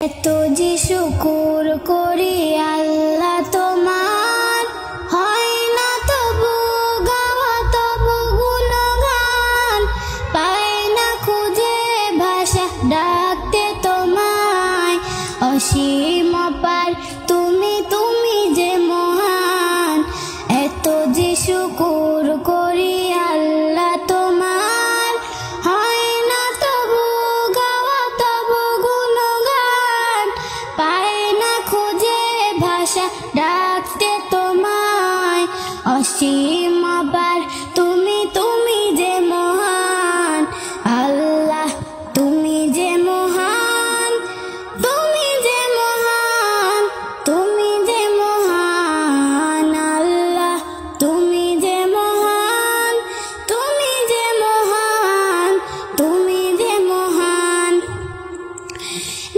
এত যে শুকুর করি আল্লাহ তোমার, হয় না তবু গাওয়া তবু গুণগান, পাই না খুঁজে ভাষা ডাকতে তোমায়। অসীম অপার তুমি, তুমি যে মহান, এত যে শুকুর করি আল্লাহ তোমার, হয় না তবু গাওয়া তবু গুণগান, পাই না খুঁজে ভাষা ডাকতে তোমায়। অসীম অপার তুমি, তুমি যে মহান আল্লাহ, তুমি যে মহান, তুমি যে মহান, তুমি যে মহান আল্লাহ, তুমি যে মহান, তুমি যে মহান, তুমি যে মহান।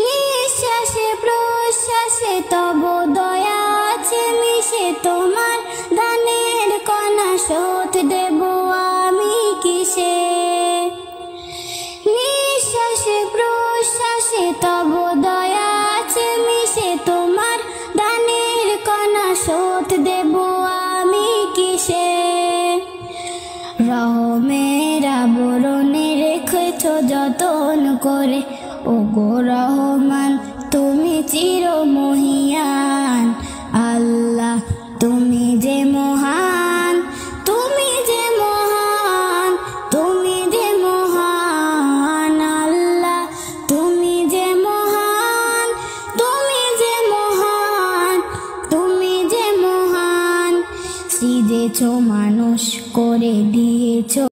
নিঃশ্বাসে প্রশ্বাসে তব দয়া আছে মিশে, তোমার দানের কণা শোধ দেব আমি কিসে। নিঃশ্বাসে প্রশ্বাসে তব দয়া আছে মিশে, তোমার দানের কণা শোধ দেব আমি কিসে। রহমের আবরণে রেখেছ যতন করে, ওগো রহমান তুমি চির মহিয়ান।